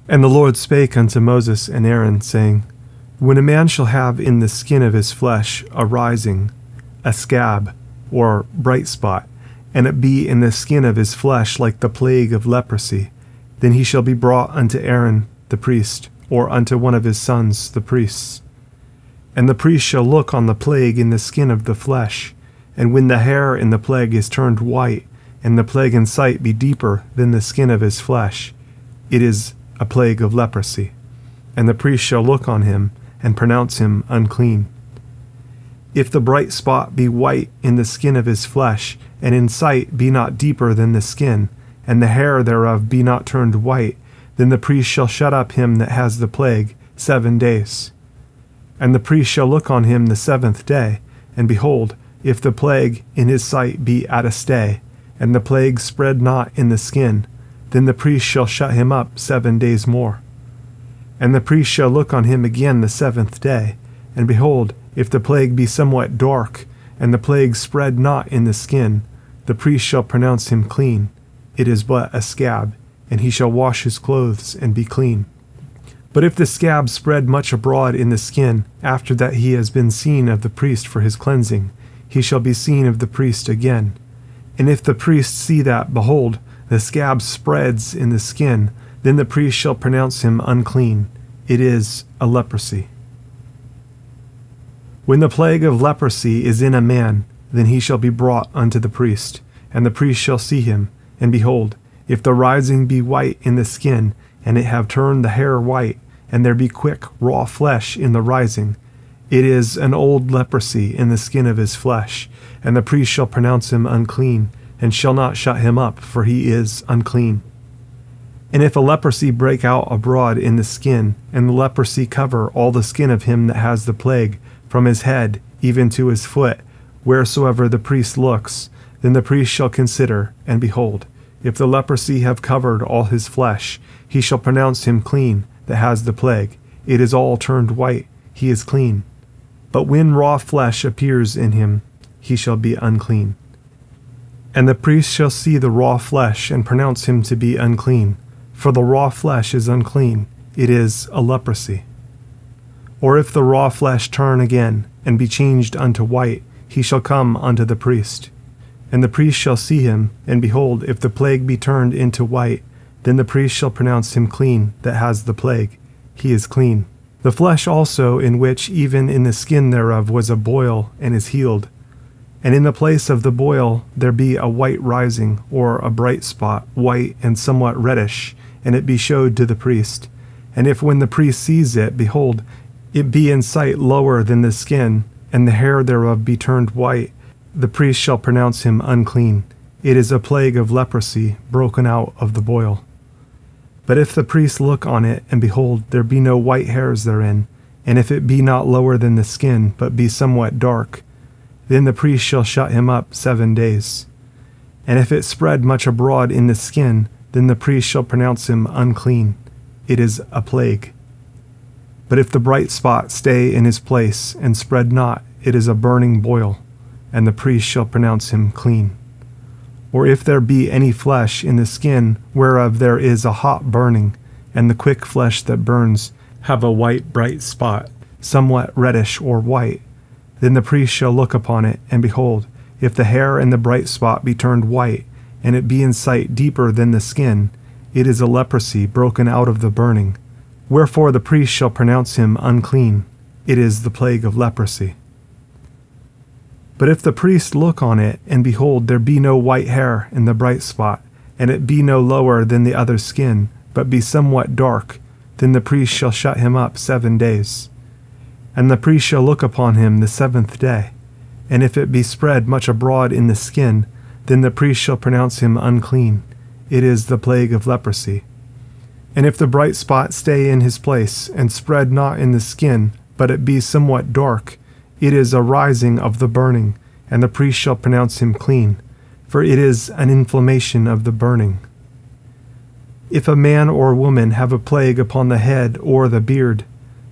And the Lord spake unto Moses and Aaron, saying, When a man shall have in the skin of his flesh a rising, a scab, or bright spot, and it be in the skin of his flesh like the plague of leprosy, then he shall be brought unto Aaron the priest, or unto one of his sons the priests. And the priest shall look on the plague in the skin of the flesh, and when the hair in the plague is turned white, and the plague in sight be deeper than the skin of his flesh, it is a plague of leprosy. And the priest shall look on him, and pronounce him unclean. If the bright spot be white in the skin of his flesh, and in sight be not deeper than the skin, and the hair thereof be not turned white, then the priest shall shut up him that has the plague 7 days. And the priest shall look on him the 7th day, and behold, if the plague in his sight be at a stay, and the plague spread not in the skin, then the priest shall shut him up 7 days more. And the priest shall look on him again the 7th day, and behold, if the plague be somewhat dark, and the plague spread not in the skin, the priest shall pronounce him clean. It is but a scab, and he shall wash his clothes and be clean. But if the scab spread much abroad in the skin, after that he has been seen of the priest for his cleansing, he shall be seen of the priest again. And if the priest see that, behold, the scab spreads in the skin, then the priest shall pronounce him unclean. It is a leprosy. When the plague of leprosy is in a man, then he shall be brought unto the priest, and the priest shall see him, and behold, if the rising be white in the skin, and it have turned the hair white, and there be quick raw flesh in the rising, it is an old leprosy in the skin of his flesh, and the priest shall pronounce him unclean, and shall not shut him up, for he is unclean. And if a leprosy break out abroad in the skin, and the leprosy cover all the skin of him that has the plague, from his head even to his foot, wheresoever the priest looks, then the priest shall consider, and behold, if the leprosy have covered all his flesh, he shall pronounce him clean that has the plague. It is all turned white, he is clean. But when raw flesh appears in him, he shall be unclean. And the priest shall see the raw flesh, and pronounce him to be unclean. For the raw flesh is unclean, it is a leprosy. Or if the raw flesh turn again, and be changed unto white, he shall come unto the priest. And the priest shall see him, and behold, if the plague be turned into white, then the priest shall pronounce him clean that has the plague. He is clean. The flesh also, in which even in the skin thereof was a boil, and is healed. And in the place of the boil there be a white rising, or a bright spot, white and somewhat reddish, and it be shewed to the priest. And if when the priest sees it, behold, it be in sight lower than the skin, and the hair thereof be turned white, the priest shall pronounce him unclean. It is a plague of leprosy broken out of the boil. But if the priest look on it, and behold, there be no white hairs therein, and if it be not lower than the skin, but be somewhat dark, then the priest shall shut him up 7 days. And if it spread much abroad in the skin, then the priest shall pronounce him unclean. It is a plague. But if the bright spot stay in his place, and spread not, it is a burning boil, and the priest shall pronounce him clean. Or if there be any flesh in the skin, whereof there is a hot burning, and the quick flesh that burns have a white bright spot, somewhat reddish or white, then the priest shall look upon it, and behold, if the hair in the bright spot be turned white, and it be in sight deeper than the skin, it is a leprosy broken out of the burning. Wherefore the priest shall pronounce him unclean. It is the plague of leprosy. But if the priest look on it, and behold, there be no white hair in the bright spot, and it be no lower than the other skin, but be somewhat dark, then the priest shall shut him up 7 days. And the priest shall look upon him the 7th day. And if it be spread much abroad in the skin, then the priest shall pronounce him unclean. It is the plague of leprosy. And if the bright spot stay in his place, and spread not in the skin, but it be somewhat dark, it is a rising of the burning, and the priest shall pronounce him clean, for it is an inflammation of the burning. If a man or woman have a plague upon the head or the beard,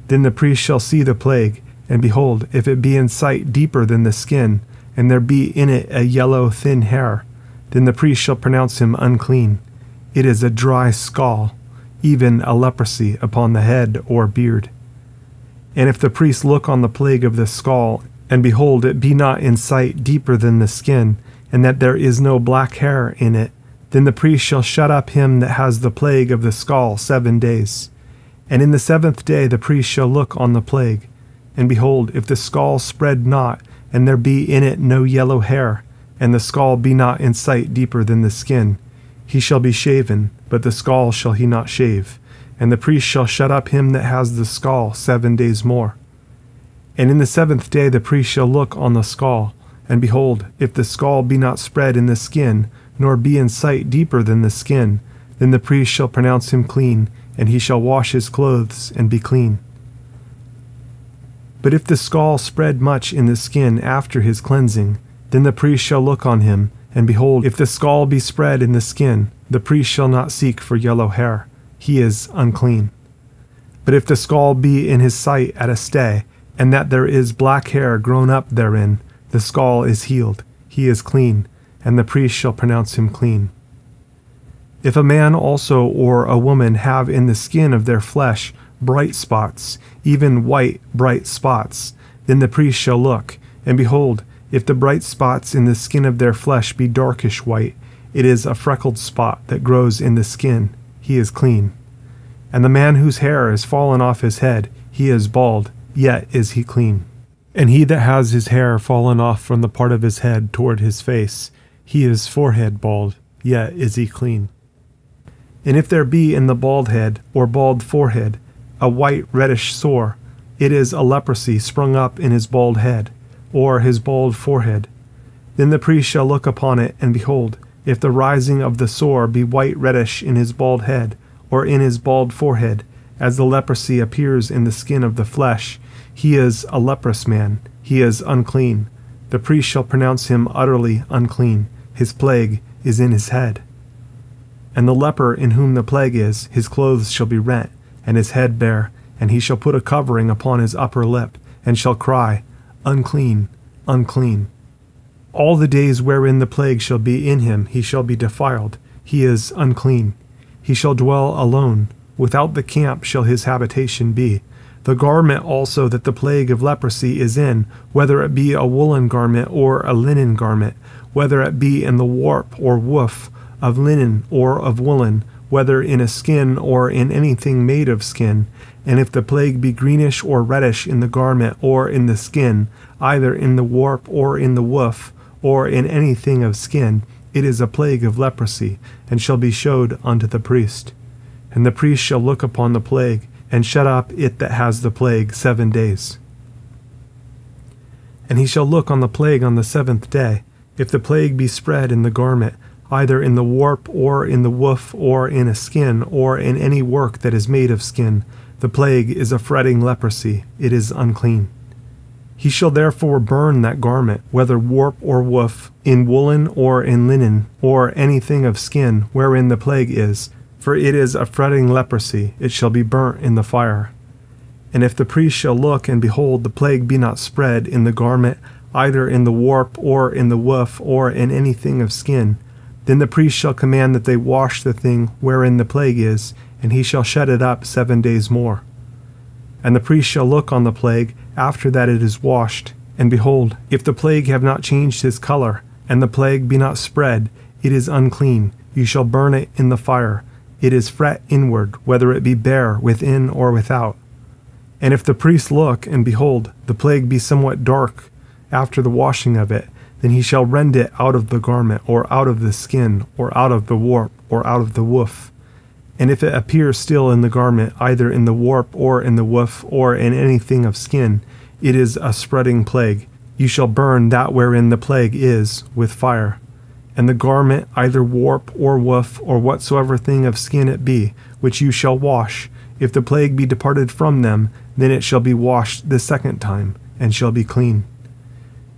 then the priest shall see the plague, and behold, if it be in sight deeper than the skin, and there be in it a yellow thin hair, then the priest shall pronounce him unclean. It is a dry scall. even a leprosy upon the head or beard. And if the priest look on the plague of the scall, and behold, it be not in sight deeper than the skin, and that there is no black hair in it, then the priest shall shut up him that has the plague of the scall 7 days. And in the 7th day the priest shall look on the plague, and behold, if the scall spread not, and there be in it no yellow hair, and the scall be not in sight deeper than the skin, he shall be shaven, but the scall shall he not shave. And the priest shall shut up him that has the scall 7 days more. And in the 7th day the priest shall look on the scall, and behold, if the scall be not spread in the skin, nor be in sight deeper than the skin, then the priest shall pronounce him clean, and he shall wash his clothes and be clean. But if the scall spread much in the skin after his cleansing, then the priest shall look on him, and behold, if the scall be spread in the skin, the priest shall not seek for yellow hair. He is unclean. But if the scall be in his sight at a stay, and that there is black hair grown up therein, the scall is healed. He is clean, and the priest shall pronounce him clean. If a man also or a woman have in the skin of their flesh bright spots, even white bright spots, then the priest shall look, and behold, if the bright spots in the skin of their flesh be darkish white, it is a freckled spot that grows in the skin. He is clean. And the man whose hair is fallen off his head, he is bald, yet is he clean. And he that has his hair fallen off from the part of his head toward his face, he is forehead bald, yet is he clean. And if there be in the bald head or bald forehead a white reddish sore, it is a leprosy sprung up in his bald head, or his bald forehead. Then the priest shall look upon it, and behold, if the rising of the sore be white reddish in his bald head, or in his bald forehead, as the leprosy appears in the skin of the flesh, he is a leprous man, he is unclean. The priest shall pronounce him utterly unclean. His plague is in his head. And the leper in whom the plague is, his clothes shall be rent, and his head bare, and he shall put a covering upon his upper lip, and shall cry, Unclean, unclean. All the days wherein the plague shall be in him, he shall be defiled. He is unclean. He shall dwell alone. Without the camp shall his habitation be. The garment also that the plague of leprosy is in, whether it be a woolen garment or a linen garment, whether it be in the warp or woof of linen or of woolen, whether in a skin or in anything made of skin, and if the plague be greenish or reddish in the garment or in the skin, either in the warp or in the woof, or in anything of skin, it is a plague of leprosy, and shall be shewed unto the priest. And the priest shall look upon the plague, and shut up it that has the plague 7 days. And he shall look on the plague on the 7th day. If the plague be spread in the garment, either in the warp or in the woof or in a skin or in any work that is made of skin, the plague is a fretting leprosy, it is unclean. He shall therefore burn that garment, whether warp or woof, in woolen or in linen, or anything of skin wherein the plague is, for it is a fretting leprosy, it shall be burnt in the fire. And if the priest shall look, and behold, the plague be not spread in the garment, either in the warp or in the woof or in anything of skin, then the priest shall command that they wash the thing wherein the plague is, and he shall shut it up 7 days more. And the priest shall look on the plague after that it is washed, and behold, if the plague have not changed his color, and the plague be not spread, it is unclean. You shall burn it in the fire. It is fret inward, whether it be bare within or without. And if the priest look, and behold, the plague be somewhat dark after the washing of it, then he shall rend it out of the garment, or out of the skin, or out of the warp, or out of the woof. And if it appear still in the garment, either in the warp, or in the woof, or in anything of skin, it is a spreading plague. You shall burn that wherein the plague is with fire. And the garment, either warp, or woof, or whatsoever thing of skin it be, which you shall wash, if the plague be departed from them, then it shall be washed the 2nd time, and shall be clean.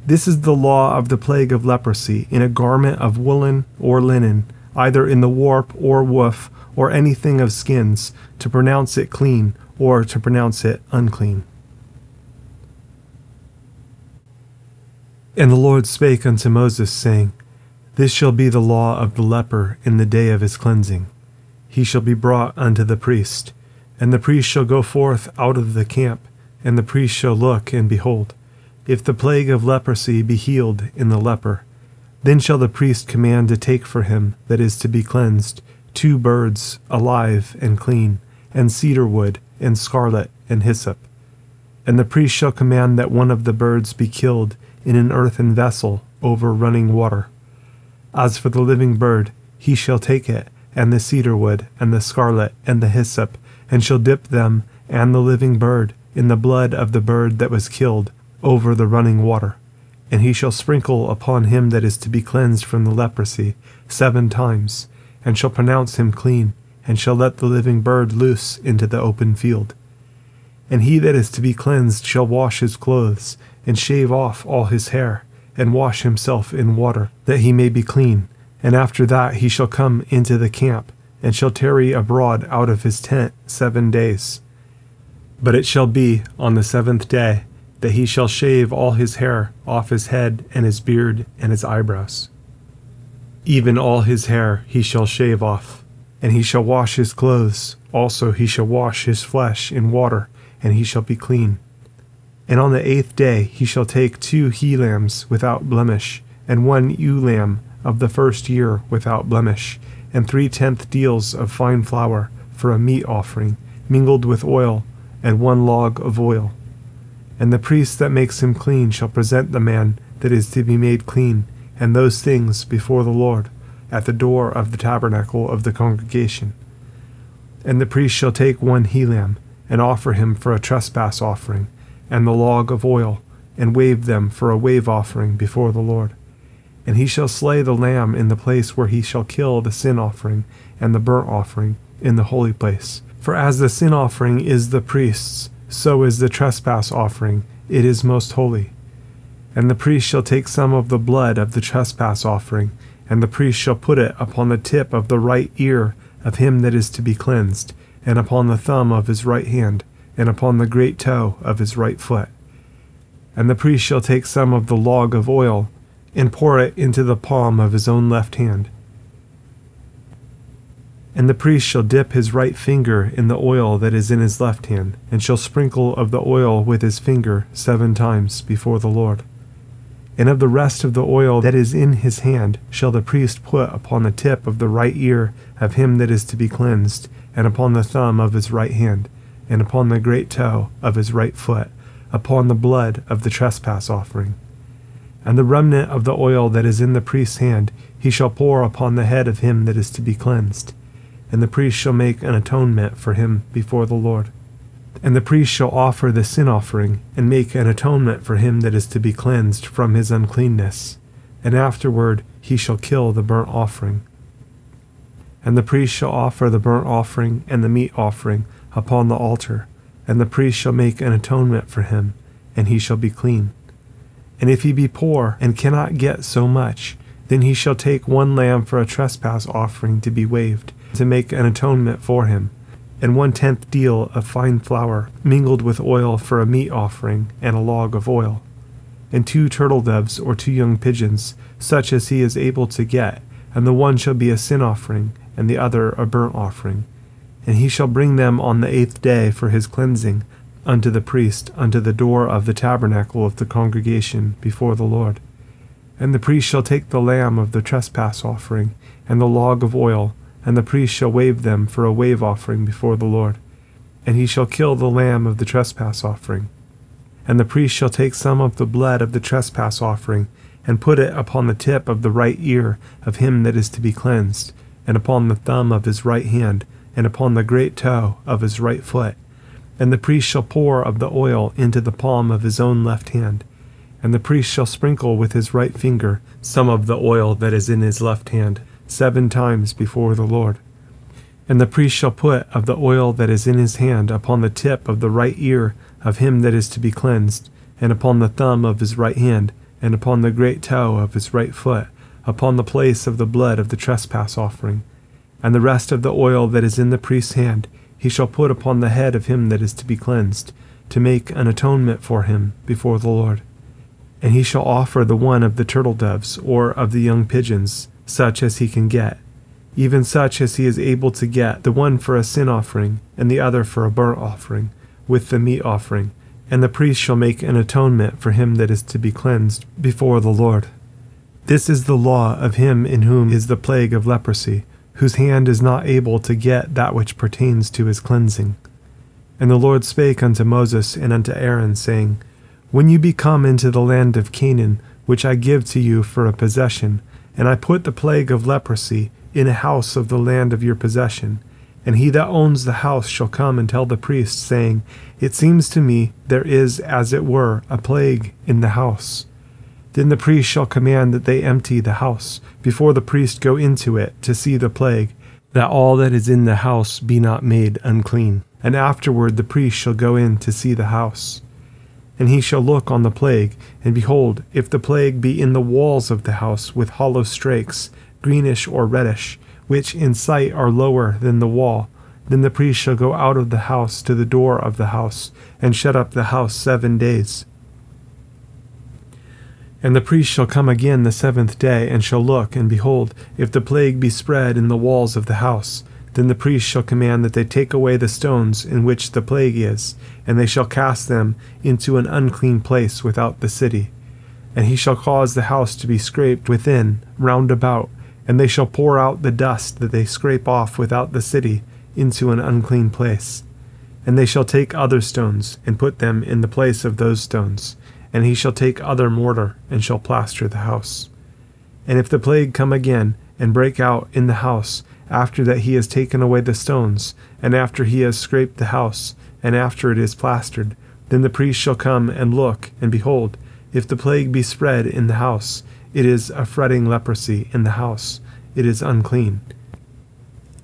This is the law of the plague of leprosy, in a garment of woolen or linen, either in the warp or woof, or anything of skins, to pronounce it clean, or to pronounce it unclean. And the Lord spake unto Moses, saying, This shall be the law of the leper in the day of his cleansing. he shall be brought unto the priest. And the priest shall go forth out of the camp, and the priest shall look, and behold, if the plague of leprosy be healed in the leper, then shall the priest command to take for him that is to be cleansed 2 birds, alive and clean, and cedarwood, and scarlet, and hyssop. And the priest shall command that one of the birds be killed in an earthen vessel over running water. As for the living bird, he shall take it, and the cedarwood, and the scarlet, and the hyssop, and shall dip them and the living bird in the blood of the bird that was killed over the running water. And he shall sprinkle upon him that is to be cleansed from the leprosy 7 times, and shall pronounce him clean, and shall let the living bird loose into the open field. And he that is to be cleansed shall wash his clothes, and shave off all his hair, and wash himself in water, that he may be clean. And after that he shall come into the camp, and shall tarry abroad out of his tent 7 days. But it shall be on the 7th day that he shall shave all his hair off his head, and his beard, and his eyebrows. Even all his hair he shall shave off. And he shall wash his clothes, also he shall wash his flesh in water, and he shall be clean. And on the 8th day he shall take 2 he-lambs without blemish, and 1 ewe-lamb of the first year without blemish, and 3/10 deals of fine flour for a meat offering, mingled with oil, and 1 log of oil. And the priest that makes him clean shall present the man that is to be made clean, and those things before the Lord, at the door of the tabernacle of the congregation. And the priest shall take 1 he-lamb, and offer him for a trespass offering, and the log of oil, and wave them for a wave offering before the Lord. And he shall slay the lamb in the place where he shall kill the sin offering and the burnt offering in the holy place. For as the sin offering is the priest's, so is the trespass offering, it is most holy. And the priest shall take some of the blood of the trespass offering, and the priest shall put it upon the tip of the right ear of him that is to be cleansed, and upon the thumb of his right hand, and upon the great toe of his right foot. And the priest shall take some of the log of oil, and pour it into the palm of his own left hand. And the priest shall dip his right finger in the oil that is in his left hand, and shall sprinkle of the oil with his finger 7 times before the Lord. And of the rest of the oil that is in his hand shall the priest put upon the tip of the right ear of him that is to be cleansed, and upon the thumb of his right hand, and upon the great toe of his right foot, upon the blood of the trespass offering. And the remnant of the oil that is in the priest's hand he shall pour upon the head of him that is to be cleansed. And the priest shall make an atonement for him before the Lord. And the priest shall offer the sin offering, and make an atonement for him that is to be cleansed from his uncleanness. And afterward he shall kill the burnt offering. And the priest shall offer the burnt offering and the meat offering upon the altar, and the priest shall make an atonement for him, and he shall be clean. And if he be poor, and cannot get so much, then he shall take 1 lamb for a trespass offering to be waved, to make an atonement for him, and 1/10 deal of fine flour, mingled with oil for a meat offering, and a log of oil, and 2 turtledoves or 2 young pigeons, such as he is able to get, and the one shall be a sin offering, and the other a burnt offering. And he shall bring them on the 8th day for his cleansing unto the priest, unto the door of the tabernacle of the congregation before the Lord. And the priest shall take the lamb of the trespass offering, and the log of oil, and the priest shall wave them for a wave offering before the Lord. And he shall kill the lamb of the trespass offering. And the priest shall take some of the blood of the trespass offering, and put it upon the tip of the right ear of him that is to be cleansed, and upon the thumb of his right hand, and upon the great toe of his right foot. And the priest shall pour of the oil into the palm of his own left hand. And the priest shall sprinkle with his right finger some of the oil that is in his left hand 7 times before the Lord. And the priest shall put of the oil that is in his hand upon the tip of the right ear of him that is to be cleansed, and upon the thumb of his right hand, and upon the great toe of his right foot, upon the place of the blood of the trespass offering. And the rest of the oil that is in the priest's hand he shall put upon the head of him that is to be cleansed, to make an atonement for him before the Lord. And he shall offer the one of the turtledoves or of the young pigeons, such as he can get. even such as he is able to get, the one for a sin offering, and the other for a burnt offering, with the meat offering. And the priest shall make an atonement for him that is to be cleansed before the Lord. This is the law of him in whom is the plague of leprosy, whose hand is not able to get that which pertains to his cleansing. And the Lord spake unto Moses and unto Aaron, saying, When you be come into the land of Canaan, which I give to you for a possession, and I put the plague of leprosy in a house of the land of your possession, and he that owns the house shall come and tell the priest, saying, It seems to me there is, as it were, a plague in the house. Then the priest shall command that they empty the house, before the priest go into it to see the plague, that all that is in the house be not made unclean. And afterward the priest shall go in to see the house. And he shall look on the plague, and behold, if the plague be in the walls of the house with hollow strakes, greenish or reddish, which in sight are lower than the wall, then the priest shall go out of the house to the door of the house, and shut up the house 7 days. And the priest shall come again the 7th day, and shall look, and behold, if the plague be spread in the walls of the house, then the priest shall command that they take away the stones in which the plague is, and they shall cast them into an unclean place without the city. And he shall cause the house to be scraped within, round about, and they shall pour out the dust that they scrape off without the city into an unclean place. And they shall take other stones, and put them in the place of those stones. And he shall take other mortar, and shall plaster the house. And if the plague come again, and break out in the house, after that he has taken away the stones, and after he has scraped the house, and after it is plastered, then the priest shall come and look, and behold, if the plague be spread in the house, it is a fretting leprosy in the house, it is unclean.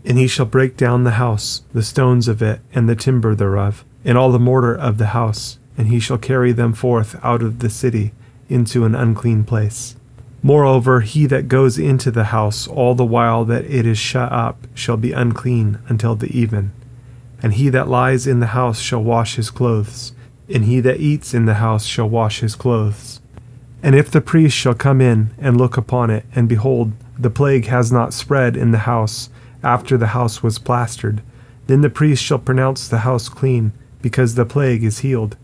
And he shall break down the house, the stones of it, and the timber thereof, and all the mortar of the house, and he shall carry them forth out of the city into an unclean place. Moreover, he that goes into the house all the while that it is shut up shall be unclean until the even. And he that lies in the house shall wash his clothes, and he that eats in the house shall wash his clothes. And if the priest shall come in and look upon it, and behold, the plague has not spread in the house after the house was plastered, then the priest shall pronounce the house clean, because the plague is healed.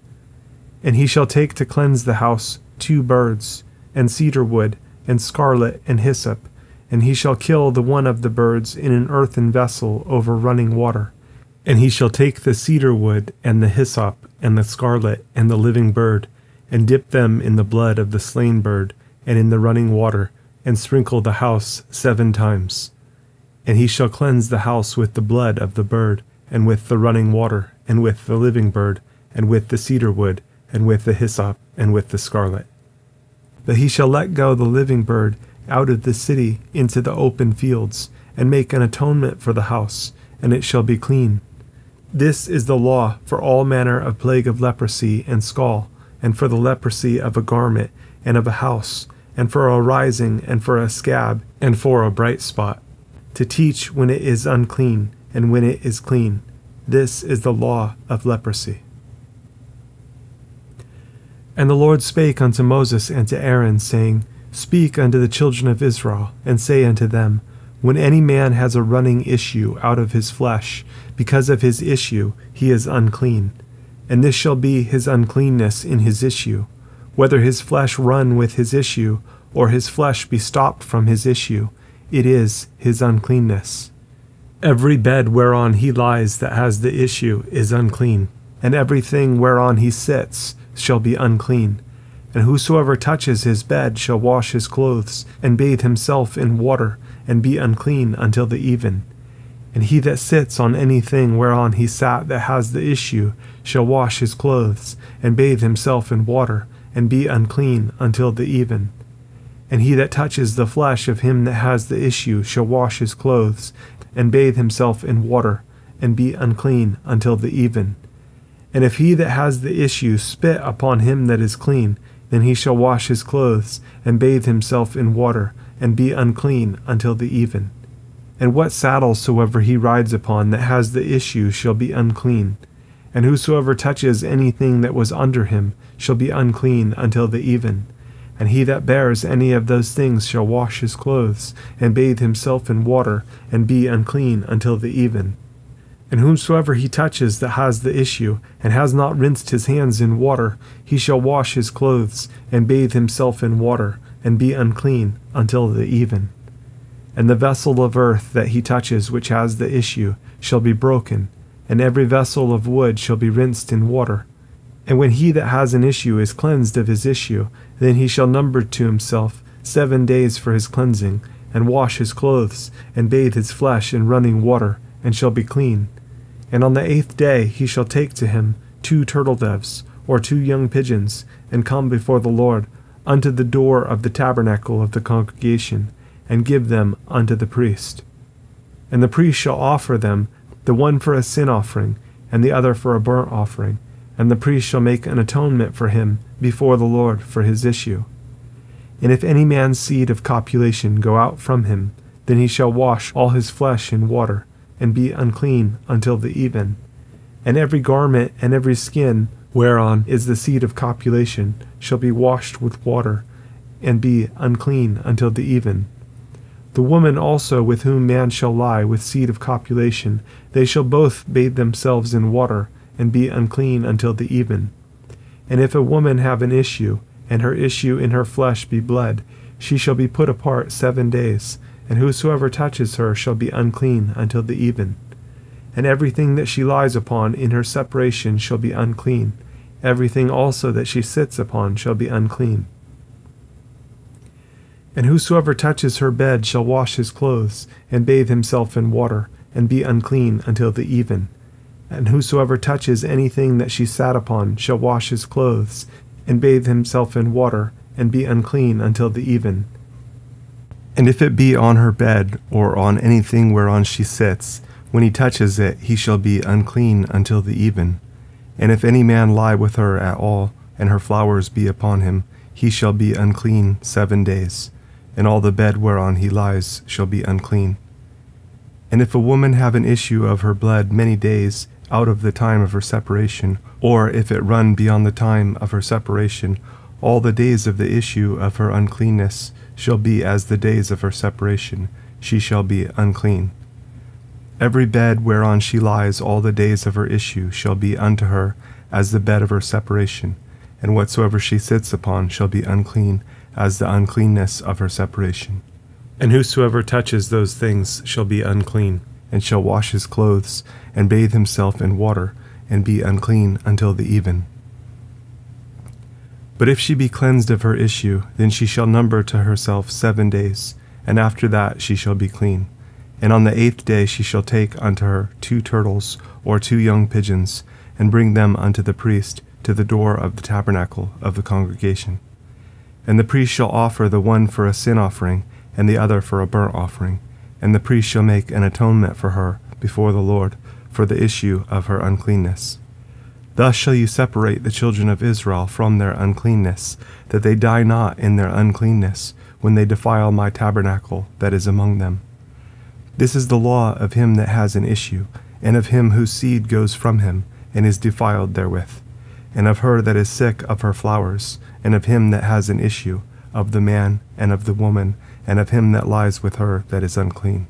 And he shall take to cleanse the house 2 birds, and cedarwood, and scarlet, and hyssop, and he shall kill the one of the birds in an earthen vessel over running water. And he shall take the cedarwood, and the hyssop, and the scarlet, and the living bird, and dip them in the blood of the slain bird, and in the running water, and sprinkle the house 7 times. And he shall cleanse the house with the blood of the bird, and with the running water, and with the living bird, and with the cedarwood, and with the hyssop, and with the scarlet. But he shall let go the living bird out of the city into the open fields, and make an atonement for the house, and it shall be clean. This is the law for all manner of plague of leprosy and scall, and for the leprosy of a garment, and of a house, and for a rising, and for a scab, and for a bright spot, to teach when it is unclean, and when it is clean. This is the law of leprosy. And the Lord spake unto Moses and to Aaron, saying, Speak unto the children of Israel, and say unto them, When any man has a running issue out of his flesh, because of his issue he is unclean. And this shall be his uncleanness in his issue, whether his flesh run with his issue, or his flesh be stopped from his issue, it is his uncleanness. Every bed whereon he lies that has the issue is unclean, and everything whereon he sits shall be unclean. And whosoever touches his bed shall wash his clothes, and bathe himself in water, and be unclean until the even. And he that sits on anything whereon he sat that has the issue shall wash his clothes, and bathe himself in water, and be unclean until the even. And he that touches the flesh of him that has the issue shall wash his clothes, and bathe himself in water, and be unclean until the even. And if he that has the issue spit upon him that is clean, then he shall wash his clothes, and bathe himself in water, and be unclean until the even. And what saddle soever he rides upon that has the issue shall be unclean. And whosoever touches anything that was under him shall be unclean until the even. And he that bears any of those things shall wash his clothes, and bathe himself in water, and be unclean until the even. And whomsoever he touches that has the issue, and has not rinsed his hands in water, he shall wash his clothes, and bathe himself in water, and be unclean until the even. And the vessel of earth that he touches which has the issue shall be broken, and every vessel of wood shall be rinsed in water. And when he that has an issue is cleansed of his issue, then he shall number to himself 7 days for his cleansing, and wash his clothes, and bathe his flesh in running water, and shall be clean. And on the 8th day he shall take to him 2 turtledoves, or 2 young pigeons, and come before the Lord unto the door of the tabernacle of the congregation, and give them unto the priest. And the priest shall offer them, the one for a sin offering, and the other for a burnt offering. And the priest shall make an atonement for him before the Lord for his issue. And if any man's seed of copulation go out from him, then he shall wash all his flesh in water, and be unclean until the even. And every garment and every skin whereon is the seed of copulation shall be washed with water, and be unclean until the even. The woman also with whom man shall lie with seed of copulation, they shall both bathe themselves in water, and be unclean until the even. And if a woman have an issue, and her issue in her flesh be blood, she shall be put apart 7 days, and whosoever touches her shall be unclean until the even. And everything that she lies upon in her separation shall be unclean. Everything also that she sits upon shall be unclean. And whosoever touches her bed shall wash his clothes, and bathe himself in water, and be unclean until the even. And whosoever touches anything that she sat upon shall wash his clothes, and bathe himself in water, and be unclean until the even. And if it be on her bed, or on anything whereon she sits, when he touches it, he shall be unclean until the even. And if any man lie with her at all, and her flowers be upon him, he shall be unclean 7 days, and all the bed whereon he lies shall be unclean. And if a woman have an issue of her blood many days, out of the time of her separation, or if it run beyond the time of her separation, all the days of the issue of her uncleanness shall be as the days of her separation, she shall be unclean. Every bed whereon she lies all the days of her issue shall be unto her as the bed of her separation, and whatsoever she sits upon shall be unclean as the uncleanness of her separation. And whosoever touches those things shall be unclean, and shall wash his clothes, and bathe himself in water, and be unclean until the even. But if she be cleansed of her issue, then she shall number to herself 7 days, and after that she shall be clean. And on the 8th day she shall take unto her 2 turtles, or 2 young pigeons, and bring them unto the priest to the door of the tabernacle of the congregation. And the priest shall offer the one for a sin offering, and the other for a burnt offering. And the priest shall make an atonement for her before the Lord for the issue of her uncleanness. Thus shall you separate the children of Israel from their uncleanness, that they die not in their uncleanness, when they defile my tabernacle that is among them. This is the law of him that has an issue, and of him whose seed goes from him, and is defiled therewith, and of her that is sick of her flowers, and of him that has an issue, of the man and of the woman, and of him that lies with her that is unclean.